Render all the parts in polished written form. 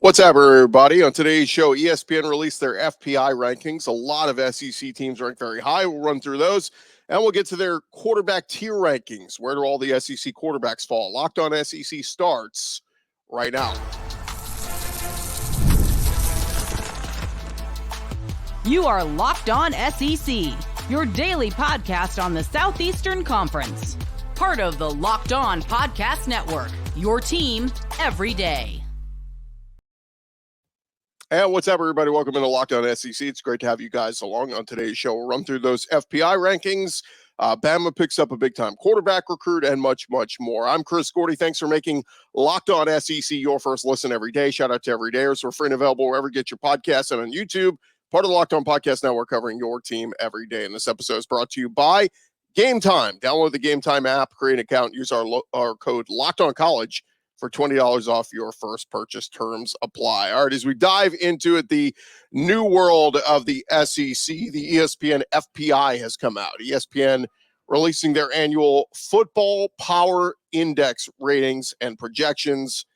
What's up, everybody? On today's show, ESPN released their FPI rankings. A lot of SEC teams ranked very high. We'll run through those, and we'll get to their quarterback tier rankings. Where do all the SEC quarterbacks fall? Locked On SEC starts right now. You are Locked On SEC, your daily podcast on the Southeastern Conference. Part of the Locked On Podcast Network, your team every day. And what's up, everybody? Welcome into Locked On SEC. It's great to have you guys along on today's show. We'll run through those FPI rankings. Bama picks up a big-time quarterback recruit and much, much more. I'm Chris Gordy. Thanks for making Locked On SEC your first listen every day. Shout out to everydayers. We're free and available wherever you get your podcasts and on YouTube. Part of the Locked On Podcast Network covering your team every day. And this episode is brought to you by GameTime. Download the GameTime app, create an account, use our code LOCKEDONCollege for $20 off your first purchase. Terms apply. All right, as we dive into it, the new world of the SEC, the ESPN FPI has come out. ESPN releasing their annual Football Power Index ratings and projections,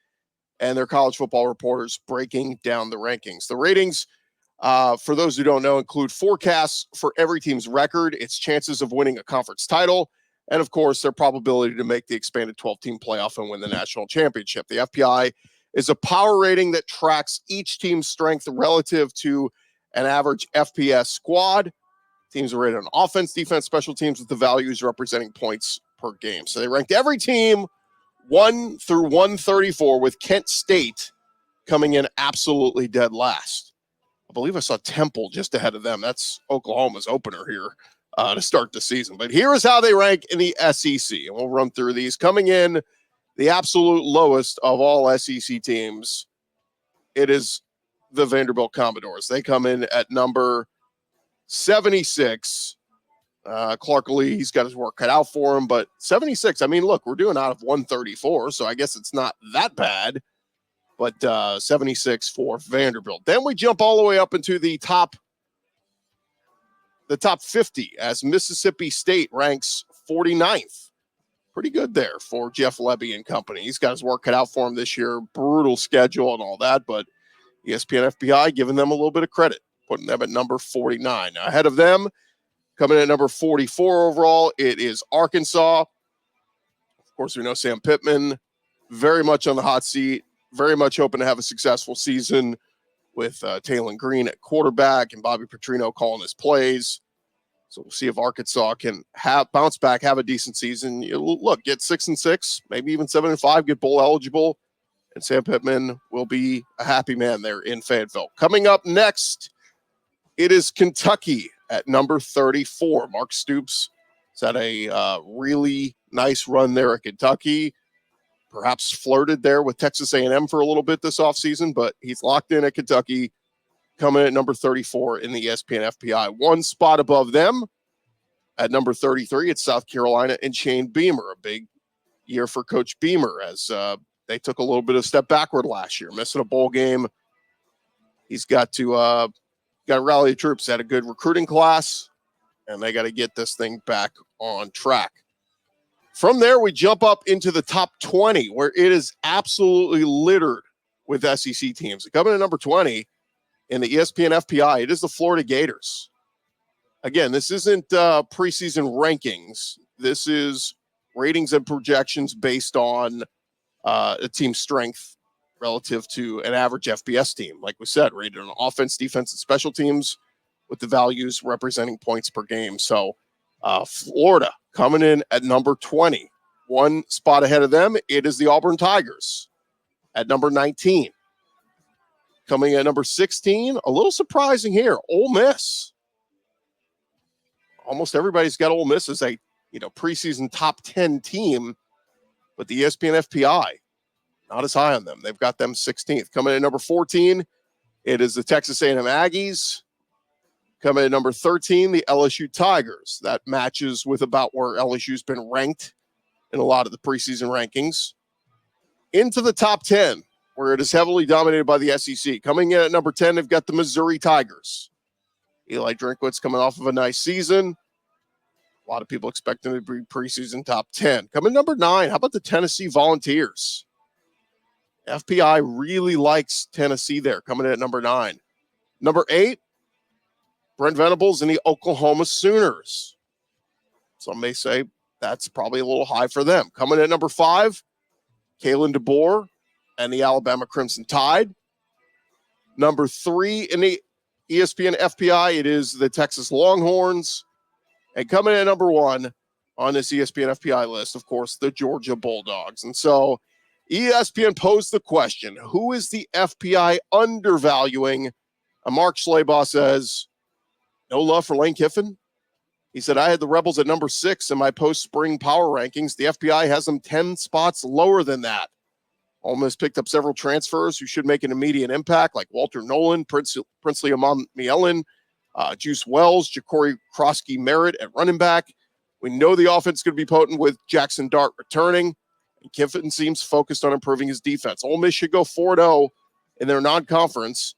and their college football reporters breaking down the rankings. The ratings, for those who don't know, include forecasts for every team's record, its chances of winning a conference title, and, of course, their probability to make the expanded 12-team playoff and win the national championship. The FPI is a power rating that tracks each team's strength relative to an average FBS squad. Teams are rated on offense, defense, special teams, with the values representing points per game. So they ranked every team 1 through 134, with Kent State coming in absolutely dead last. I believe I saw Temple just ahead of them. That's Oklahoma's opener here to start the season. But here is how they rank in the SEC. And we'll run through these. Coming in the absolute lowest of all SEC teams, it is the Vanderbilt Commodores. They come in at number 76. Clark Lee, he's got his work cut out for him. But 76, I mean, look, we're doing out of 134, so I guess it's not that bad. But 76 for Vanderbilt. Then we jump all the way up into the top 50, as Mississippi State ranks 49th. Pretty good there for Jeff Lebby and company. He's got his work cut out for him this year. Brutal schedule and all that, but ESPN FPI giving them a little bit of credit, putting them at number 49. Now, ahead of them, coming in at number 44 overall, it is Arkansas. Of course, we know Sam Pittman, very much on the hot seat, very much hoping to have a successful season with Taylon Green at quarterback and Bobby Petrino calling his plays. So we'll see if Arkansas can bounce back, have a decent season. Look, get 6-6, maybe even 7-5, get bowl eligible, and Sam Pittman will be a happy man there in Fayetteville. Coming up next, it is Kentucky at number 34. Mark Stoops has had a really nice run there at Kentucky. Perhaps flirted there with Texas A&M for a little bit this offseason, but he's locked in at Kentucky, coming at number 34 in the ESPN FPI. One spot above them at number 33, it's South Carolina and Shane Beamer. A big year for Coach Beamer, as they took a little bit of step backward last year, missing a bowl game. He's got to rally the troops. Had a good recruiting class, and they got to get this thing back on track. From there, we jump up into the top 20, where it is absolutely littered with SEC teams. Coming in number 20 in the ESPN FPI, it is the Florida Gators. Again, this isn't preseason rankings. This is ratings and projections based on a team's strength relative to an average FBS team. Like we said, rated on offense, defense, and special teams, with the values representing points per game. So Florida coming in at number 20. One spot ahead of them, it is the Auburn Tigers at number 19. Coming at number 16, a little surprising here, Ole Miss. Almost everybody's got Ole Miss as a preseason top 10 team, but the ESPN FPI, not as high on them. They've got them 16th. Coming in at number 14, it is the Texas A&M Aggies. Coming at number 13, the LSU Tigers. That matches with about where LSU's been ranked in a lot of the preseason rankings. Into the top 10, where it is heavily dominated by the SEC. Coming in at number 10, they've got the Missouri Tigers. Eli Drinkwitz coming off of a nice season. A lot of people expecting to be preseason top 10. Coming number 9, how about the Tennessee Volunteers? FPI really likes Tennessee there, coming in at number 9. Number 8, Brent Venables and the Oklahoma Sooners. Some may say that's probably a little high for them. Coming in at number 5, Kalen DeBoer and the Alabama Crimson Tide. Number 3 in the ESPN FPI, it is the Texas Longhorns. And coming in at number 1 on this ESPN FPI list, of course, the Georgia Bulldogs. And so ESPN posed the question, who is the FPI undervaluing? Mark Schleybaugh says, no love for Lane Kiffin. He said, I had the Rebels at number 6 in my post-spring power rankings. The FPI has them 10 spots lower than that. Ole Miss picked up several transfers who should make an immediate impact, like Walter Nolan, Princely Amon-Mielin, Juice Wells, Ja'Cory Krosky-Merritt at running back. We know the offense is going to be potent with Jackson Dart returning. And Kiffin seems focused on improving his defense. Ole Miss should go 4-0 in their non-conference,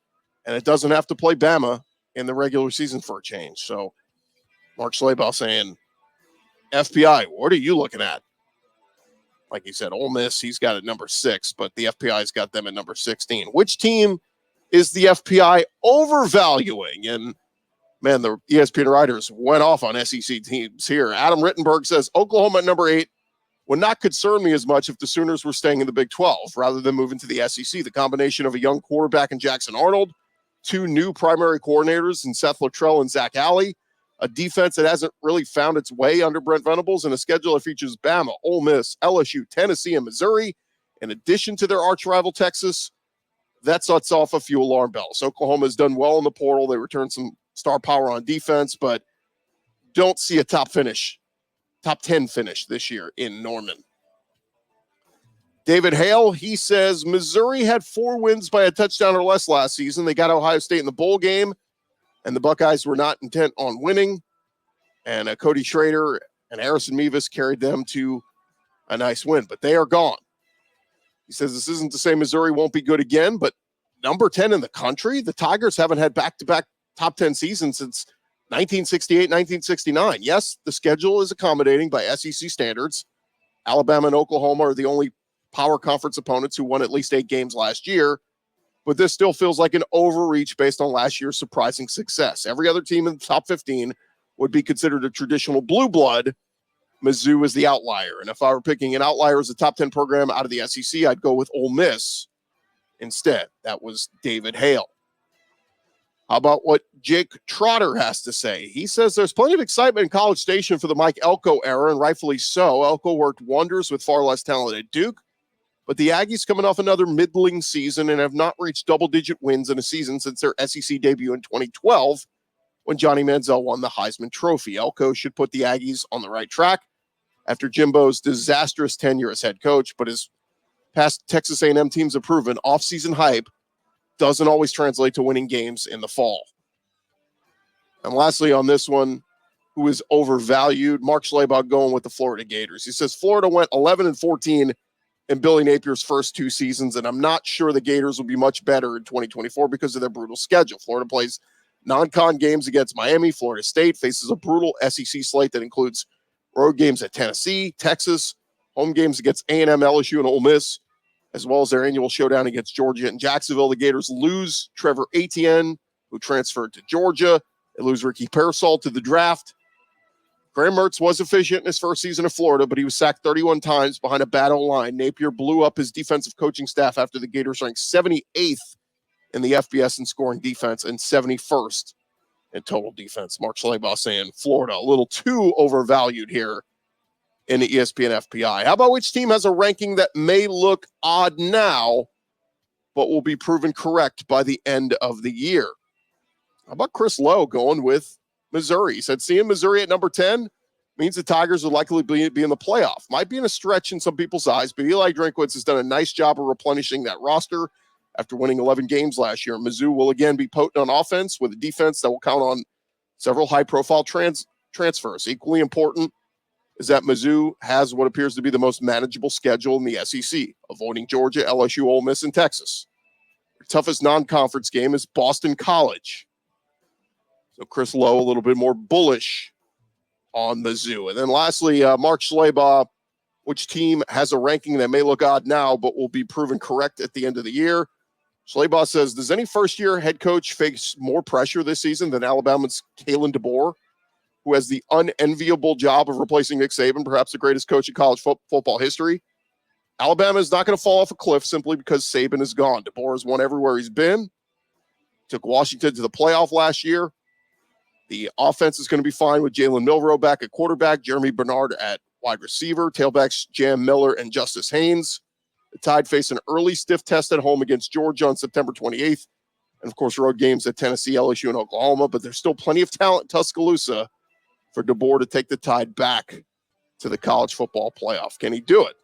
and it doesn't have to play Bama in the regular season for a change. So Mark Schleybaugh saying, FPI, what are you looking at? Like he said, Ole Miss, he's got it number 6, but the FPI's got them at number 16. Which team is the FPI overvaluing? And man, the ESPN writers went off on SEC teams here. Adam Rittenberg says Oklahoma at number 8 would not concern me as much if the Sooners were staying in the Big 12 rather than moving to the SEC. The combination of a young quarterback in Jackson Arnold, 2 new primary coordinators in Seth Luttrell and Zach Alley, a defense that hasn't really found its way under Brent Venables, and a schedule that features Bama, Ole Miss, LSU, Tennessee, and Missouri, in addition to their arch rival Texas. That sets off a few alarm bells. Oklahoma has done well in the portal. They returned some star power on defense, but don't see a top 10 finish this year in Norman. David Hale, he says Missouri had 4 wins by a touchdown or less last season. They got Ohio State in the bowl game, and the Buckeyes were not intent on winning. And Cody Schrader and Harrison Mevis carried them to a nice win, but they are gone. He says this isn't to say Missouri won't be good again, but number 10 in the country, the Tigers haven't had back-to-back top 10 seasons since 1968, 1969. Yes, the schedule is accommodating by SEC standards. Alabama and Oklahoma are the only power conference opponents who won at least 8 games last year, but this still feels like an overreach based on last year's surprising success. Every other team in the top 15 would be considered a traditional blue blood. Mizzou is the outlier. And if I were picking an outlier as a top 10 program out of the SEC, I'd go with Ole Miss instead. That was David Hale. How about what Jake Trotter has to say? He says there's plenty of excitement in College Station for the Mike Elko era, and rightfully so. Elko worked wonders with far less talent at Duke, but the Aggies coming off another middling season and have not reached double-digit wins in a season since their SEC debut in 2012 when Johnny Manziel won the Heisman Trophy. Elko should put the Aggies on the right track after Jimbo's disastrous tenure as head coach, but his past Texas A&M teams have proven off-season hype doesn't always translate to winning games in the fall. And lastly on this one, who is overvalued, Mark Schleybaugh going with the Florida Gators. He says Florida went 11-14 in Billy Napier's first 2 seasons, and I'm not sure the Gators will be much better in 2024 because of their brutal schedule. Florida plays non-con games against Miami. Florida State faces a brutal SEC slate that includes road games at Tennessee, Texas, home games against A&M, LSU, and Ole Miss, as well as their annual showdown against Georgia and Jacksonville. The Gators lose Trevor Etienne, who transferred to Georgia. They lose Ricky Pearsall to the draft. Graham Mertz was efficient in his first season of Florida, but he was sacked 31 times behind a bad O-line. Napier blew up his defensive coaching staff after the Gators ranked 78th in the FBS in scoring defense and 71st in total defense. Mark Schleybaugh saying Florida a little too overvalued here in the ESPN FPI. How about which team has a ranking that may look odd now, but will be proven correct by the end of the year? How about Chris Lowe going with Missouri? He said seeing Missouri at number 10 means the Tigers will likely be in the playoff. Might be in a stretch in some people's eyes, but Eli Drinkwitz has done a nice job of replenishing that roster after winning 11 games last year. Mizzou will again be potent on offense with a defense that will count on several high-profile transfers. Equally important is that Mizzou has what appears to be the most manageable schedule in the SEC, avoiding Georgia, LSU, Ole Miss, and Texas. Their toughest non-conference game is Boston College. So Chris Lowe a little bit more bullish on Mizzou. And then lastly, Mark Schleybaugh which team has a ranking that may look odd now, but will be proven correct at the end of the year. Schleybaugh says, does any first-year head coach face more pressure this season than Alabama's Kalen DeBoer, who has the unenviable job of replacing Nick Saban, perhaps the greatest coach in college football history? Alabama is not going to fall off a cliff simply because Saban is gone. DeBoer has won everywhere he's been. Took Washington to the playoff last year. The offense is going to be fine with Jalen Milroe back at quarterback, Jeremy Bernard at wide receiver, tailbacks Jam Miller and Justice Haynes. The Tide face an early stiff test at home against Georgia on September 28th. And, of course, road games at Tennessee, LSU, and Oklahoma. But there's still plenty of talent in Tuscaloosa for DeBoer to take the Tide back to the college football playoff. Can he do it?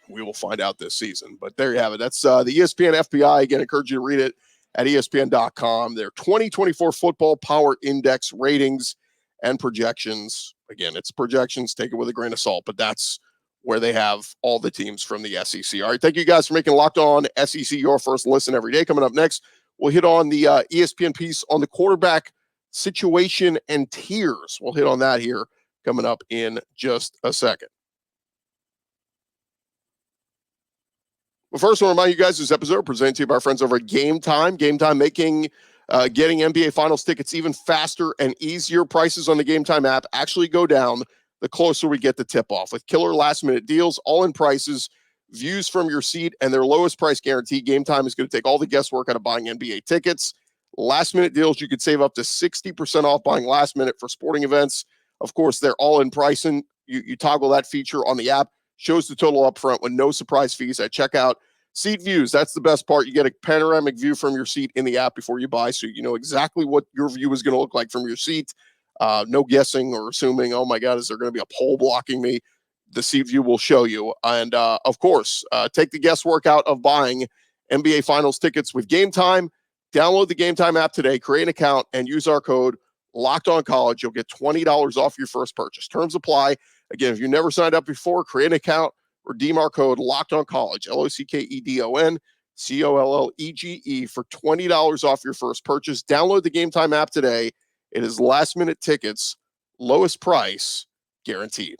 We will find out this season. But there you have it. That's the ESPN FPI. Again, I encourage you to read it at ESPN.com. Their 2024 Football Power Index ratings and projections. Again, it's projections. Take it with a grain of salt. But that's where they have all the teams from the SEC. All right, thank you guys for making Locked On SEC your first listen every day. Coming up next, we'll hit on the ESPN piece on the quarterback situation and tiers. We'll hit on that here coming up in just a second. Well, first, I want to remind you guys this episode presented to you by our friends over at GameTime. GameTime making getting NBA Finals tickets even faster and easier. Prices on the GameTime app actually go down the closer we get to tip-off. With killer last-minute deals, all-in prices, views from your seat, and their lowest price guarantee, GameTime is going to take all the guesswork out of buying NBA tickets. Last-minute deals, you could save up to 60% off buying last minute for sporting events. Of course, they're all-in pricing. You toggle that feature on the app. Shows the total up front with no surprise fees at checkout. Seat views, that's the best part. You get a panoramic view from your seat in the app before you buy, so you know exactly what your view is going to look like from your seat. No guessing or assuming, oh my God, is there going to be a pole blocking me? The seat view will show you. And of course, take the guesswork out of buying NBA Finals tickets with GameTime. Download the GameTime app today, create an account, and use our code LOCKEDONCollege. You'll get $20 off your first purchase. Terms apply. Again, if you never signed up before, create an account, redeem our code LOCKEDONCollege, LOCKEDON for $20 off your first purchase. Download the GameTime app today. It is last-minute tickets, lowest price, guaranteed.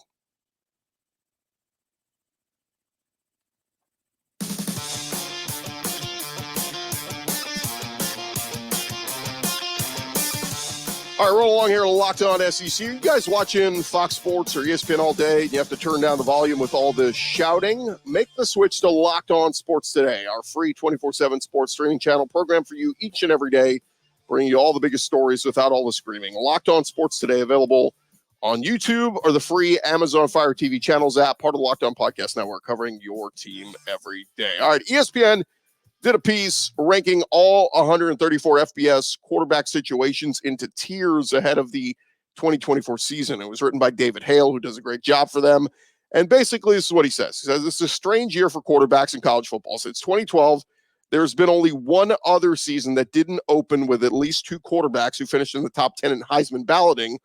All right, roll along here to Locked On SEC. You guys watching Fox Sports or ESPN all day, you have to turn down the volume with all the shouting. Make the switch to Locked On Sports Today, our free 24/7 sports streaming channel program for you each and every day, bringing you all the biggest stories without all the screaming. Locked On Sports Today, available on YouTube or the free Amazon Fire TV channels app, part of the Locked On Podcast Network, covering your team every day. All right, ESPN did a piece ranking all 134 FBS quarterback situations into tiers ahead of the 2024 season. It was written by David Hale, who does a great job for them. And basically, this is what he says. He says, this is a strange year for quarterbacks in college football. Since 2012, there's been only one other season that didn't open with at least two quarterbacks who finished in the top 10 in Heisman balloting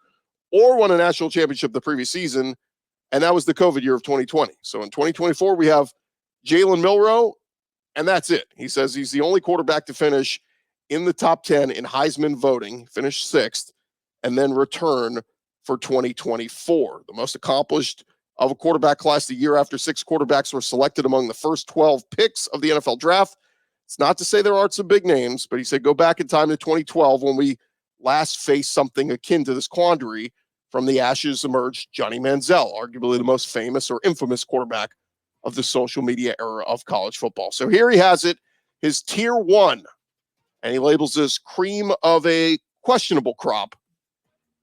or won a national championship the previous season, and that was the COVID year of 2020. So in 2024, we have Jalen Milroe, and that's it. He says he's the only quarterback to finish in the top 10 in Heisman voting, finish sixth, and then return for 2024. The most accomplished of a quarterback class the year after six quarterbacks were selected among the first 12 picks of the NFL draft. It's not to say there aren't some big names, but he said go back in time to 2012 when we last faced something akin to this quandary. From the ashes emerged Johnny Manziel, arguably the most famous or infamous quarterback of the social media era of college football. So here he has it, his tier one, and he labels this cream of a questionable crop.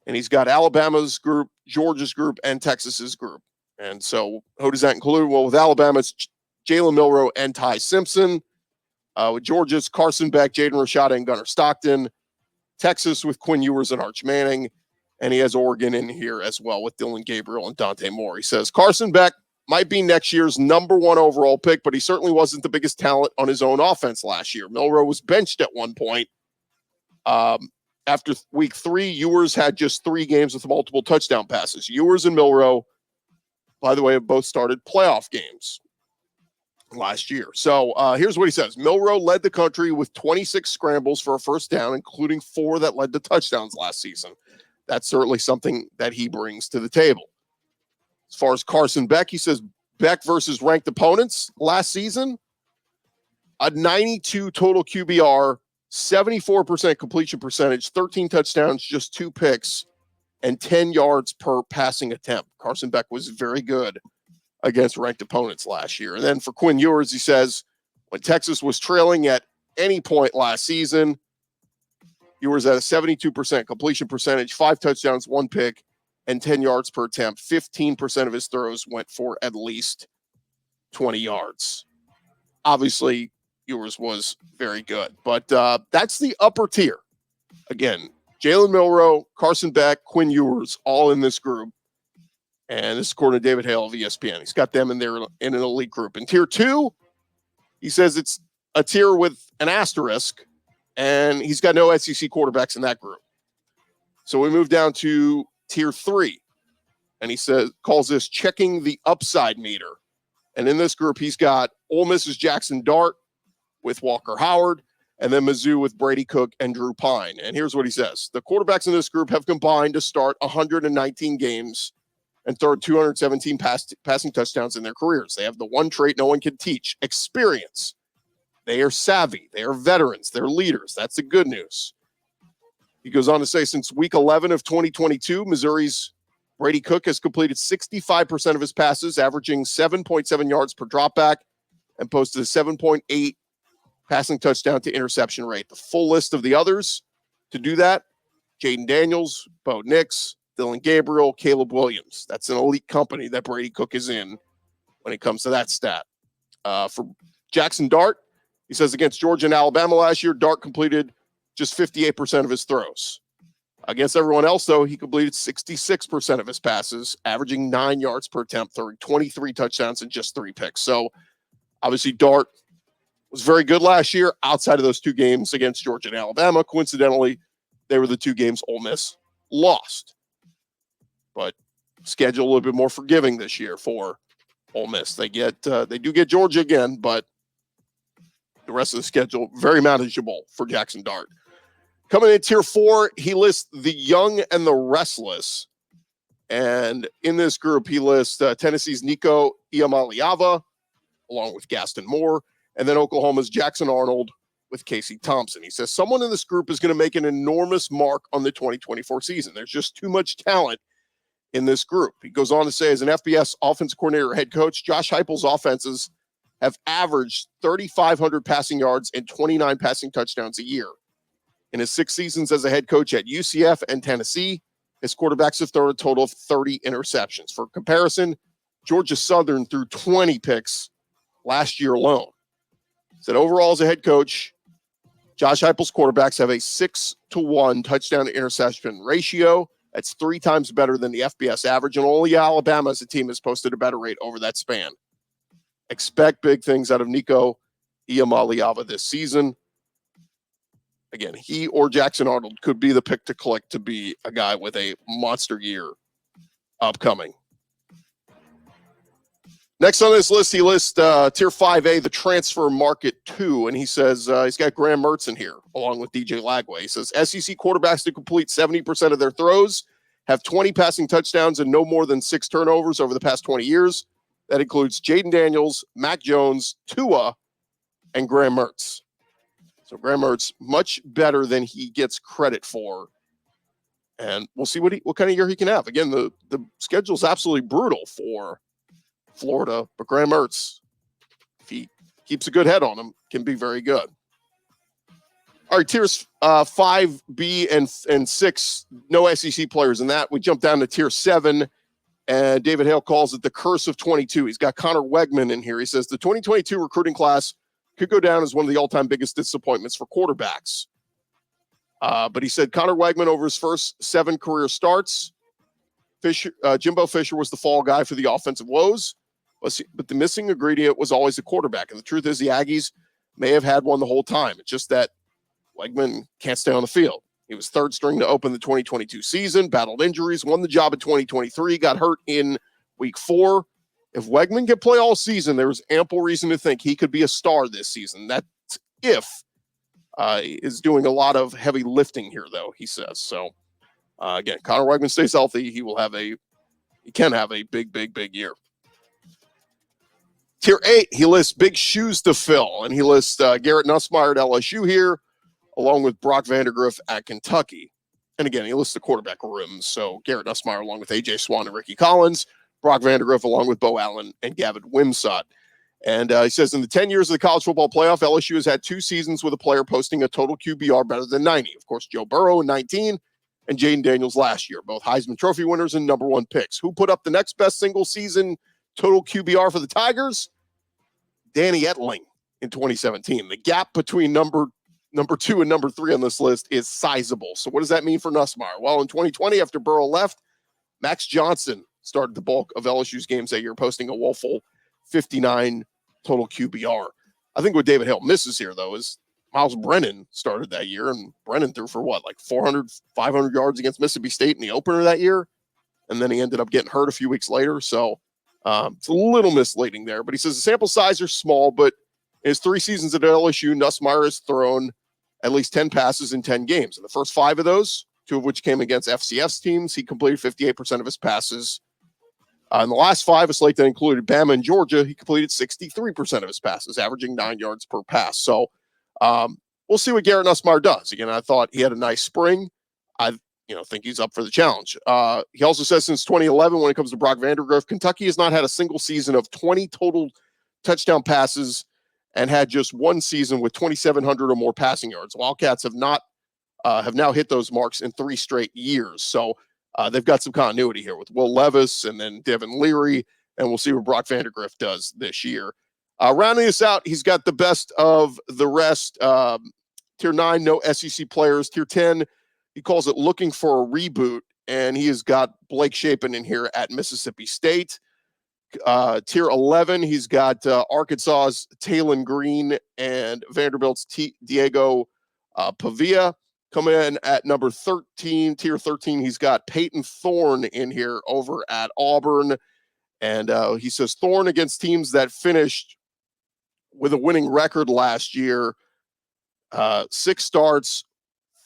And he's got Alabama's group, Georgia's group, and Texas's group. And so who does that include? Well, with Alabama, it's Jalen Milroe and Ty Simpson. With Georgia, it's Carson, Beck, Jaden Rashada, and Gunnar Stockton. Texas with Quinn Ewers and Arch Manning. And he has Oregon in here as well with Dylan Gabriel and Dante Moore. He says Carson Beck might be next year's number one overall pick, but he certainly wasn't the biggest talent on his own offense last year. Milroe was benched at one point. After week 3, Ewers had just 3 games with multiple touchdown passes. Ewers and Milroe, by the way, have both started playoff games last year. So here's what he says. Milroe led the country with 26 scrambles for a first down, including 4 that led to touchdowns last season. That's certainly something that he brings to the table. As far as Carson Beck, he says Beck versus ranked opponents last season, a 92 total QBR, 74% completion percentage, 13 touchdowns, just 2 picks, and 10 yards per passing attempt. Carson Beck was very good against ranked opponents last year. And then for Quinn Ewers, he says, when Texas was trailing at any point last season, Ewers had a 72% completion percentage, 5 touchdowns, 1 pick, and 10 yards per attempt. 15% of his throws went for at least 20 yards. Obviously, Ewers was very good. But that's the upper tier. Again, Jalen Milroe, Carson Beck, Quinn Ewers, all in this group. And this is according to David Hale of ESPN. He's got them in there in an elite group. In tier 2, he says it's a tier with an asterisk, and he's got no SEC quarterbacks in that group. So we move down to tier 3, and he calls this checking the upside meter. And in this group, he's got Ole Miss's Jackson Dart with Walker Howard, and then Mizzou with Brady Cook and Drew Pine. And here's what he says. The quarterbacks in this group have combined to start 119 games and throw 217 passing touchdowns in their careers. They have the one trait no one can teach: experience. They are savvy. They are veterans. They're leaders. That's the good news. He goes on to say, since week 11 of 2022, Missouri's Brady Cook has completed 65% of his passes, averaging 7.7 yards per dropback, and posted a 7.8 passing touchdown to interception rate. The full list of the others to do that: Jaden Daniels, Bo Nix, Dylan Gabriel, Caleb Williams. That's an elite company that Brady Cook is in when it comes to that stat. For Jackson Dart, he says against Georgia and Alabama last year, Dart completed just 58% of his throws. Against everyone else, though, he completed 66% of his passes, averaging 9 yards per attempt, throwing 23 touchdowns and just 3 picks. So obviously Dart was very good last year outside of those 2 games against Georgia and Alabama. Coincidentally, they were the 2 games Ole Miss lost. But schedule a little bit more forgiving this year for Ole Miss. They do get Georgia again, but the rest of the schedule very manageable for Jackson Dart. Coming in tier 4, he lists the young and the restless. And in this group, he lists Tennessee's Nico Iamaleava, along with Gaston Moore, and then Oklahoma's Jackson Arnold with Casey Thompson. He says someone in this group is going to make an enormous mark on the 2024 season. There's just too much talent in this group. He goes on to say, as an FBS offensive coordinator head coach, Josh Heupel's offenses have averaged 3,500 passing yards and 29 passing touchdowns a year. In his 6 seasons as a head coach at UCF and Tennessee, his quarterbacks have thrown a total of 30 interceptions. For comparison, Georgia Southern threw 20 picks last year alone. He said overall as a head coach, Josh Heupel's quarterbacks have a 6-to-1 touchdown to interception ratio. That's 3 times better than the FBS average, and only Alabama as a team has posted a better rate over that span. Expect big things out of Nico Iamaleava this season. Again, he or Jackson Arnold could be the pick to click to be a guy with a monster year upcoming. Next on this list, he lists Tier 5A, the transfer market 2, and he says he's got Graham Mertz in here, along with DJ Lagway. He says SEC quarterbacks to complete 70% of their throws, have 20 passing touchdowns, and no more than 6 turnovers over the past 20 years. That includes Jaden Daniels, Mac Jones, Tua, and Graham Mertz. So Graham Mertz, much better than he gets credit for. And we'll see what kind of year he can have. Again, the schedule is absolutely brutal for Florida, but Graham Mertz, if he keeps a good head on him, can be very good. All right, tiers 5B and 6, no SEC players in that. We jump down to tier 7, and David Hale calls it the curse of 22. He's got Connor Wegman in here. He says the 2022 recruiting class could go down as one of the all-time biggest disappointments for quarterbacks. But he said Connor Wegman, over his first 7 career starts, Jimbo Fisher was the fall guy for the offensive woes, but the missing ingredient was always the quarterback. And the truth is the Aggies may have had one the whole time. It's just that Wegman can't stay on the field. He was 3rd string to open the 2022 season, battled injuries, won the job in 2023, got hurt in week 4. If Wegman can play all season, there's ample reason to think he could be a star this season. That's if is doing a lot of heavy lifting here, though, he says. So, again, Connor Wegman stays healthy. He will have a he can have a big, big, big year. Tier 8, he lists big shoes to fill, and he lists Garrett Nussmeier at LSU here, along with Brock Vandagriff at Kentucky. And again, he lists the quarterback rooms. So Garrett Nussmeier along with A.J. Swan and Ricky Collins, Brock Vandagriff along with Bo Allen and Gavin Wimsatt. And he says in the 10 years of the college football playoff, LSU has had 2 seasons with a player posting a total QBR better than 90. Of course, Joe Burrow in 19 and Jaden Daniels last year, both Heisman Trophy winners and number 1 picks. Who put up the next best single season total QBR for the Tigers? Danny Etling in 2017. The gap between number 2 and number 3 on this list is sizable. So what does that mean for Nussmeier? Well, in 2020, after Burrow left, Max Johnson started the bulk of LSU's games that year, posting a woeful 59 total QBR. I think what David Hale misses here, though, is Miles Brennan started that year, and Brennan threw for what, like 400, 500 yards against Mississippi State in the opener that year, and then he ended up getting hurt a few weeks later. So it's a little misleading there. But he says the sample size are small, but in his 3 seasons at LSU, Nussmeier has thrown at least 10 passes in 10 games. In the first 5 of those, 2 of which came against FCS teams, he completed 58% of his passes. In the last 5, a slate that included Bama and Georgia, he completed 63% of his passes, averaging 9 yards per pass. So we'll see what Garrett Nussmeier does. Again, I thought he had a nice spring. I think he's up for the challenge. He also says since 2011, when it comes to Brock Vandagriff, Kentucky has not had a single season of 20 total touchdown passes and had just 1 season with 2,700 or more passing yards. Wildcats have now hit those marks in 3 straight years. So they've got some continuity here with Will Levis and then Devin Leary, and we'll see what Brock Vandagriff does this year. Rounding this out, he's got the best of the rest. Tier 9, no SEC players. Tier 10, he calls it looking for a reboot, and he has got Blake Shapen in here at Mississippi State. Tier 11, he's got Arkansas's Talon Green and Vanderbilt's Diego Pavia. Coming in at number 13, tier 13, he's got Peyton Thorne in here over at Auburn. And he says Thorne against teams that finished with a winning record last year. 6 starts,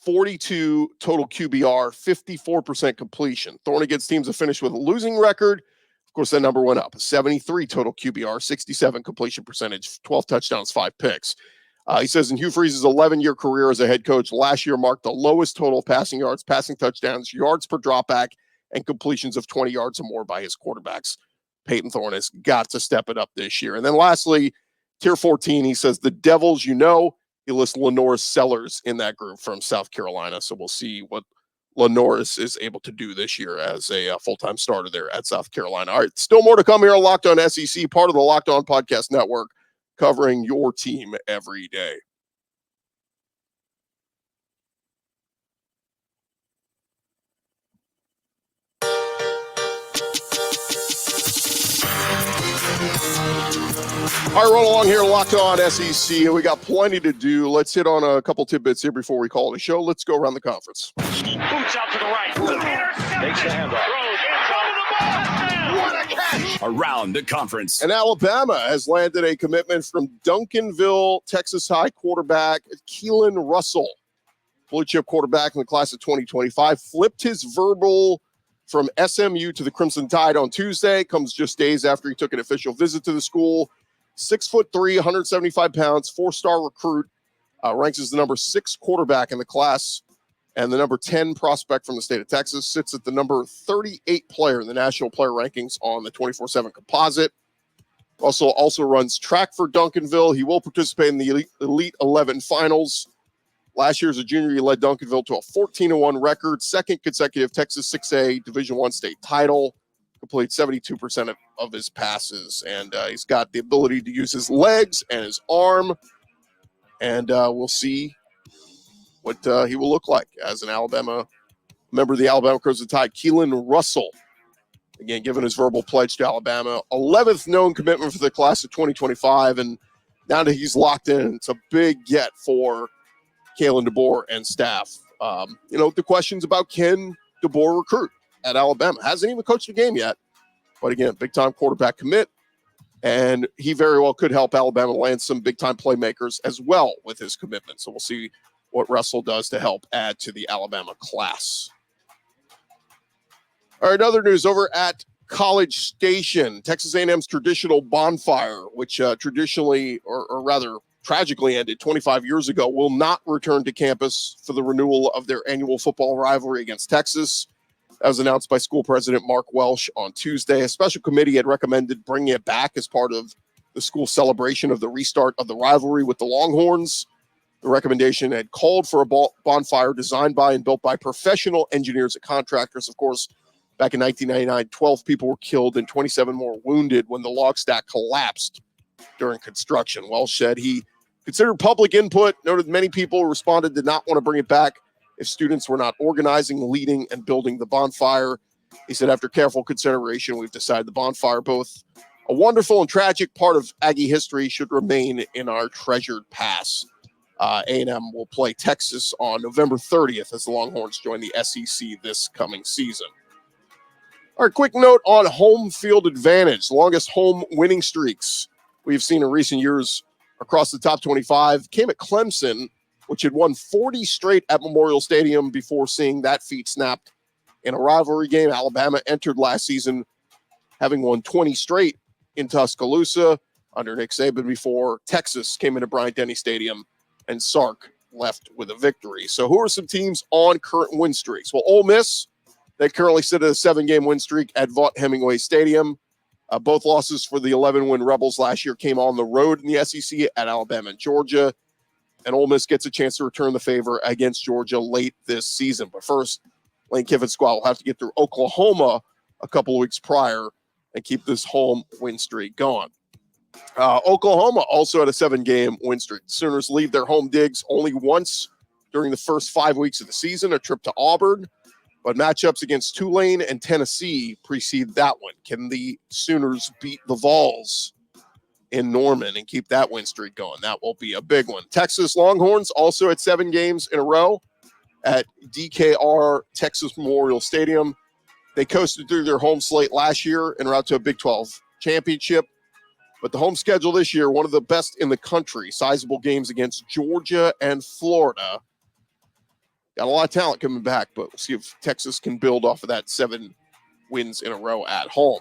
42 total QBR, 54% completion. Thorne against teams that finished with a losing record. Of course, that number went up. 73 total QBR, 67 completion percentage, 12 touchdowns, 5 picks. He says in Hugh Freeze's 11-year career as a head coach, last year marked the lowest total passing yards, passing touchdowns, yards per dropback, and completions of 20 yards or more by his quarterbacks. Peyton Thorne has got to step it up this year. And then lastly, tier 14, he says the Devils, he lists Lenoris Sellers in that group from South Carolina. So we'll see what Lenoris is able to do this year as a full-time starter there at South Carolina. All right, still more to come here on Locked On SEC, part of the Locked On Podcast Network, covering your team every day. All right, roll along here, Locked On SEC. We got plenty to do. Let's hit on a couple tidbits here before we call it a show. Let's go around the conference. Boots out to the right. Takes the handoff. What a catch! Around the conference. And Alabama has landed a commitment from Duncanville, Texas High quarterback Keelon Russell. Blue chip quarterback in the class of 2025. Flipped his verbal from SMU to the Crimson Tide on Tuesday. Comes just days after he took an official visit to the school. 6'3", 175 pounds, 4-star recruit. Ranks as the number 6 quarterback in the class and the number 10 prospect from the state of Texas. Sits at the number 38 player in the national player rankings on the 24/7 composite. Russell also runs track for Duncanville. He will participate in the Elite 11 finals. Last year as a junior, he led Duncanville to a 14-1 record, 2nd consecutive Texas 6A Division I state title. Complete 72% of his passes, and he's got the ability to use his legs and his arm, and we'll see what he will look like as an Alabama member of the Alabama Crimson Tide. Keelon Russell, again, given his verbal pledge to Alabama, 11th known commitment for the class of 2025, and now that he's locked in, it's a big get for Kalen DeBoer and staff. The questions about can DeBoer recruit at Alabama. Hasn't even coached a game yet. But again, big-time quarterback commit. And he very well could help Alabama land some big-time playmakers as well with his commitment. So we'll see what Russell does to help add to the Alabama class. All right, other news over at College Station, Texas A&M's traditional bonfire, which traditionally, or rather tragically ended 25 years ago, will not return to campus for the renewal of their annual football rivalry against Texas. That was announced by school president Mark Welsh on Tuesday. A special committee had recommended bringing it back as part of the school celebration of the restart of the rivalry with the Longhorns. The recommendation had called for a bonfire designed by and built by professional engineers and contractors. Of course, back in 1999, 12 people were killed and 27 more wounded when the log stack collapsed during construction. Welsh said he considered public input, noted many people responded did not want to bring it back if students were not organizing, leading, and building the bonfire. He said, after careful consideration, we've decided the bonfire, both a wonderful and tragic part of Aggie history, should remain in our treasured past. A&M will play Texas on November 30th as the Longhorns join the SEC this coming season. All right, quick note on home field advantage, longest home winning streaks we've seen in recent years across the top 25 came at Clemson, which had won 40 straight at Memorial Stadium before seeing that feat snapped in a rivalry game. Alabama entered last season having won 20 straight in Tuscaloosa under Nick Saban before Texas came into Bryant-Denny Stadium and Sark left with a victory. So who are some teams on current win streaks? Well, Ole Miss, they currently sit at a 7-game win streak at Vaught-Hemingway Stadium. Both losses for the 11-win Rebels last year came on the road in the SEC at Alabama and Georgia. And Ole Miss gets a chance to return the favor against Georgia late this season. But first, Lane Kiffin's squad will have to get through Oklahoma a couple of weeks prior and keep this home win streak going. Oklahoma also had a 7-game win streak. The Sooners leave their home digs only once during the first 5 weeks of the season, a trip to Auburn. But matchups against Tulane and Tennessee precede that one. Can the Sooners beat the Vols in Norman and keep that win streak going? That will be a big one. Texas Longhorns also at 7 games in a row at DKR Texas Memorial Stadium. They coasted through their home slate last year en route to a Big 12 championship. But the home schedule this year, one of the best in the country. Sizable games against Georgia and Florida. Got a lot of talent coming back, but we'll see if Texas can build off of that 7 wins in a row at home.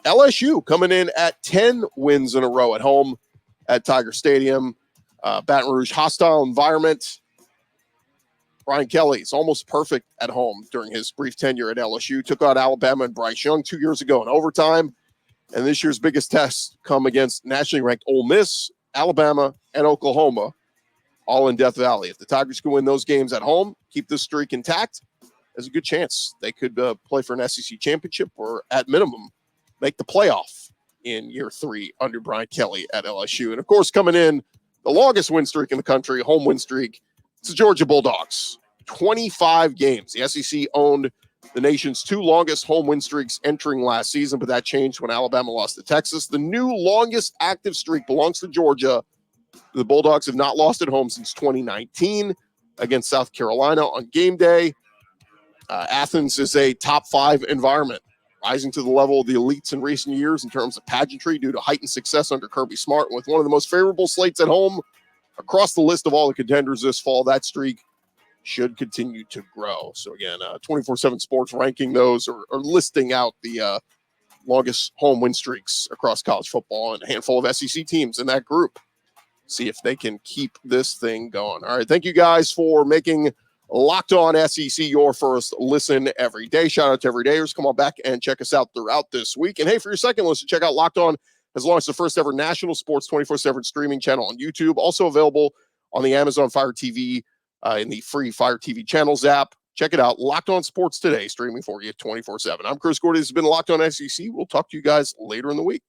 LSU coming in at 10 wins in a row at home at Tiger Stadium. Baton Rouge, hostile environment. Brian Kelly is almost perfect at home during his brief tenure at LSU. Took out Alabama and Bryce Young 2 years ago in overtime. And this year's biggest tests come against nationally ranked Ole Miss, Alabama, and Oklahoma, all in Death Valley. If the Tigers can win those games at home, keep this streak intact, there's a good chance they could play for an SEC championship or, at minimum, make the playoff in year 3 under Brian Kelly at LSU. And, of course, coming in, the longest win streak in the country, home win streak, it's the Georgia Bulldogs. 25 games. The SEC owned the nation's 2 longest home win streaks entering last season, but that changed when Alabama lost to Texas. The new longest active streak belongs to Georgia. The Bulldogs have not lost at home since 2019 against South Carolina on game day. Athens is a top 5 environment, rising to the level of the elites in recent years in terms of pageantry due to heightened success under Kirby Smart. With one of the most favorable slates at home across the list of all the contenders this fall, that streak should continue to grow. So again, 24/7 Sports ranking those or listing out the longest home win streaks across college football and a handful of SEC teams in that group. See if they can keep this thing going. All right, thank you guys for making Locked On SEC your first listen every day. Shout out to everydayers. Come on back and check us out throughout this week. And hey, for your second listen, check out Locked On has launched the first ever national sports 24/7 streaming channel on YouTube, also available on the Amazon Fire TV in the free Fire TV channels app. Check it out. Locked On Sports today, streaming for you 24/7. I'm Chris Gordy. This has been Locked On SEC. We'll talk to you guys later in the week.